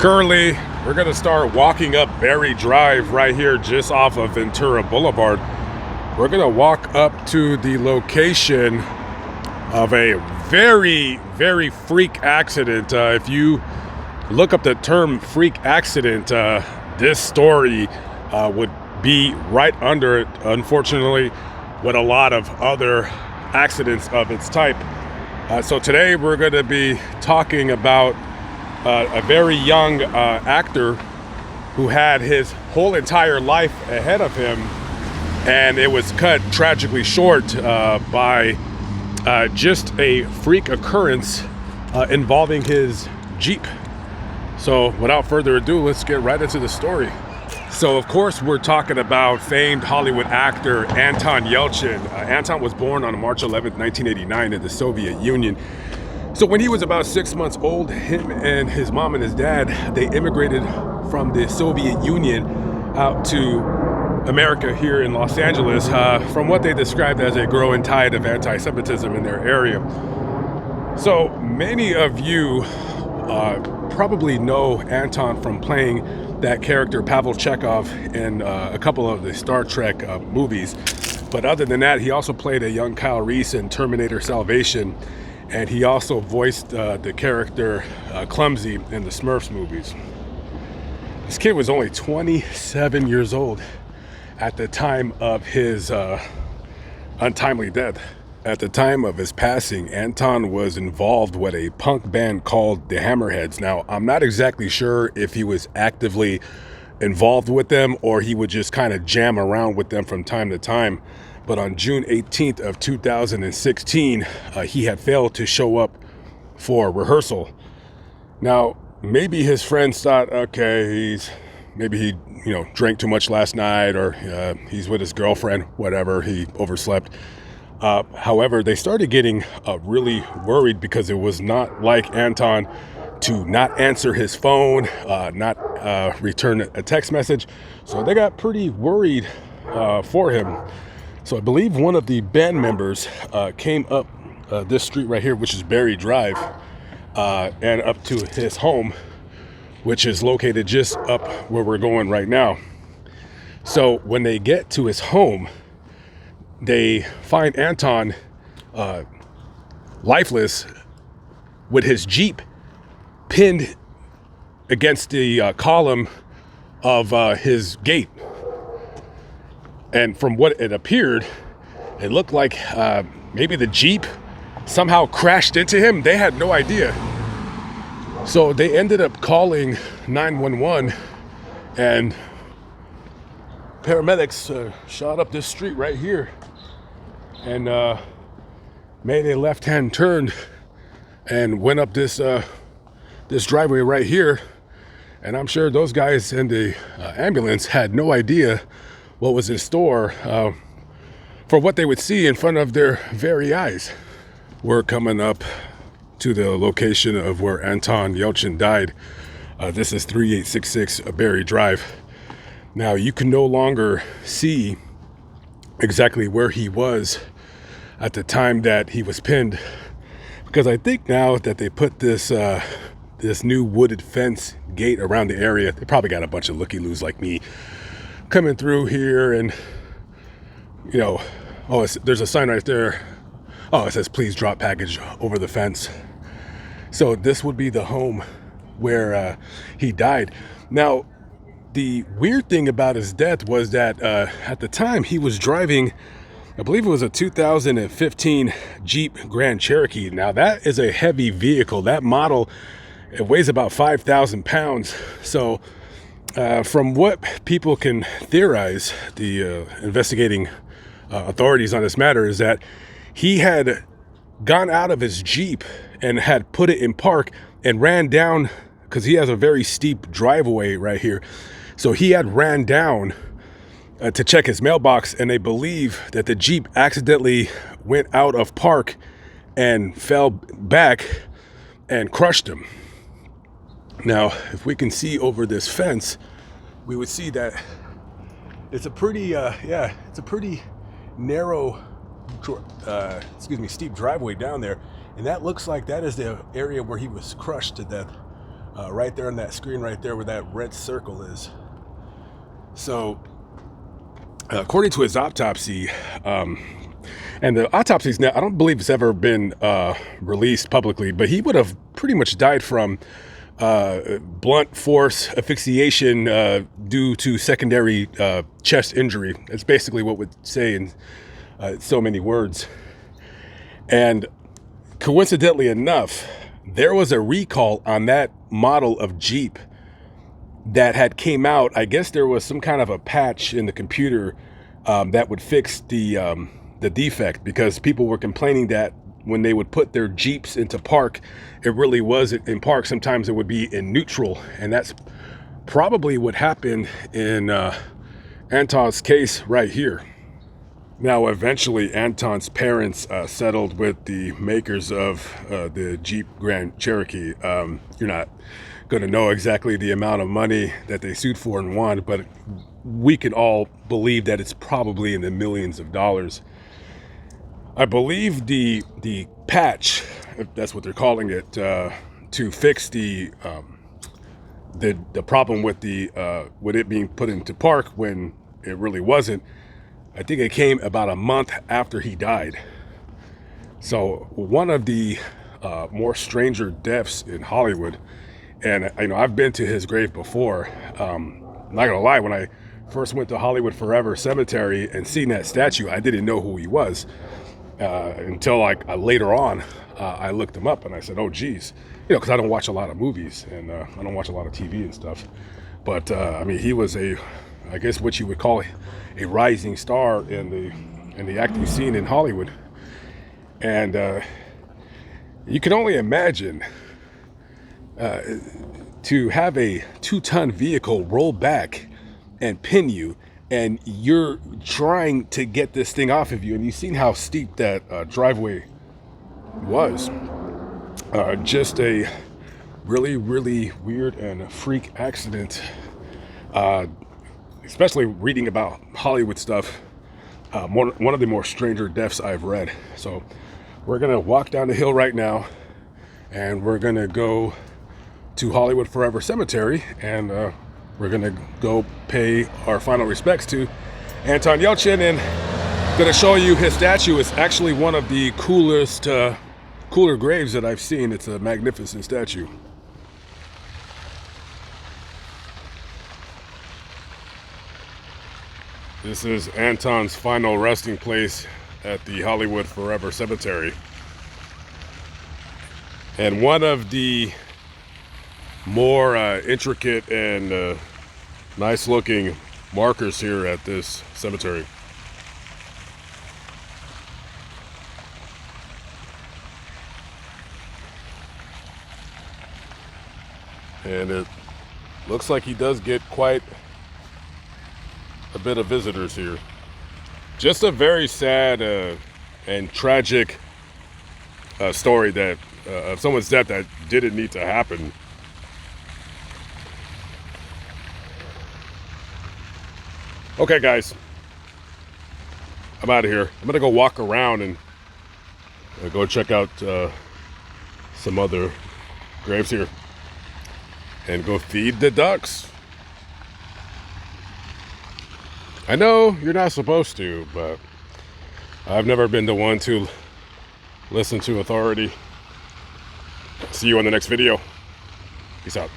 Currently, we're going to start walking up Berry Drive right here just off of Ventura Boulevard. We're going to walk up to the location of a very, very freak accident. If you look up the term freak accident, this story would be right under it, unfortunately, with a lot of other accidents of its type. So today we're going to be talking about a very young actor who had his whole entire life ahead of him, and it was cut tragically short by just a freak occurrence involving his Jeep. So without further ado, let's get right into the story. So of course we're talking about famed Hollywood actor Anton Yelchin. Anton was born on March 11th, 1989 in the Soviet Union. So when he was about 6 months old, him and his mom and his dad, they immigrated from the Soviet Union out to America here in Los Angeles from what they described as a growing tide of anti-Semitism in their area. So many of you probably know Anton from playing that character Pavel Chekhov in a couple of the Star Trek movies. But other than that, he also played a young Kyle Reese in Terminator Salvation. And he also voiced the character Clumsy in the Smurfs movies. This kid was only 27 years old at the time of his untimely death. At the time of his passing, Anton was involved with a punk band called the Hammerheads. Now, I'm not exactly sure if he was actively involved with them or he would just kind of jam around with them from time to time. But on June 18th of 2016, he had failed to show up for rehearsal. Now, maybe his friends thought, okay, maybe he drank too much last night, or he's with his girlfriend, whatever, he overslept. However, they started getting really worried because it was not like Anton to not answer his phone, not return a text message. So they got pretty worried for him. So I believe one of the band members came up this street right here, which is Berry Drive, and up to his home, which is located just up where we're going right now. So when they get to his home, they find Anton lifeless with his Jeep pinned against the column of his gate. And from what it appeared, it looked like maybe the Jeep somehow crashed into him. They had no idea. So they ended up calling 911, and paramedics shot up this street right here and made a left-hand turn and went up this driveway right here. And I'm sure those guys in the ambulance had no idea what was in store for what they would see in front of their very eyes. We're coming up to the location of where Anton Yelchin died. This is 3866 Berry Drive. Now, you can no longer see exactly where he was at the time that he was pinned, because I think now that they put this new wooded fence gate around the area, they probably got a bunch of looky-loos like me coming through here, and there's a sign right there. Oh, it says please drop package over the fence. So this would be the home where he died. Now, the weird thing about his death was that at the time he was driving, I believe it was a 2015 Jeep Grand Cherokee. Now that is a heavy vehicle. That model, it weighs about 5,000 pounds. So from what people can theorize, the investigating authorities on this matter, is that he had gone out of his Jeep and had put it in park and ran down, because he has a very steep driveway right here. So he had ran down to check his mailbox, and they believe that the Jeep accidentally went out of park and fell back and crushed him. Now, if we can see over this fence, we would see that it's a pretty, it's a pretty narrow, steep driveway down there. And that looks like that is the area where he was crushed to death right there on that screen right there where that red circle is. So according to his autopsy, and the autopsy's now, I don't believe it's ever been released publicly, but he would have pretty much died from blunt force asphyxiation due to secondary chest injury. That's basically what would say in so many words. And coincidentally enough, there was a recall on that model of Jeep that had came out. I guess there was some kind of a patch in the computer that would fix the defect, because people were complaining that when they would put their Jeeps into park, it really was in park. Sometimes it would be in neutral, and that's probably what happened in Anton's case right here. Now, eventually, Anton's parents settled with the makers of the Jeep Grand Cherokee. You're not going to know exactly the amount of money that they sued for and won, but we can all believe that it's probably in the millions of dollars. I believe the patch, if that's what they're calling it, to fix the problem with with it being put into park when it really wasn't, I think it came about a month after he died. So one of the more stranger deaths in Hollywood, and I've been to his grave before. I'm not gonna lie, when I first went to Hollywood Forever Cemetery and seen that statue, I didn't know who he was until later on. I looked him up and I said, oh geez, because I don't watch a lot of movies and I don't watch a lot of TV and stuff. But I mean, he was I guess what you would call a rising star in the acting scene in Hollywood. And you can only imagine to have a 2-ton vehicle roll back and pin you, and you're trying to get this thing off of you, and you've seen how steep that driveway was. Just a really, really weird and freak accident. Especially reading about Hollywood stuff, one of the more stranger deaths I've read. So we're gonna walk down the hill right now, and we're gonna go to Hollywood Forever Cemetery, and we're gonna go pay our final respects to Anton Yelchin, and gonna show you his statue. It's actually one of the cooler graves that I've seen. It's a magnificent statue. This is Anton's final resting place at the Hollywood Forever Cemetery. And one of the more intricate and nice looking markers here at this cemetery. And it looks like he does get quite a bit of visitors here. Just a very sad and tragic story that of someone's death that didn't need to happen. Okay guys, I'm out of here. I'm gonna go walk around and go check out some other graves here and go feed the ducks. I know you're not supposed to, but I've never been the one to listen to authority. See you on the next video. Peace out.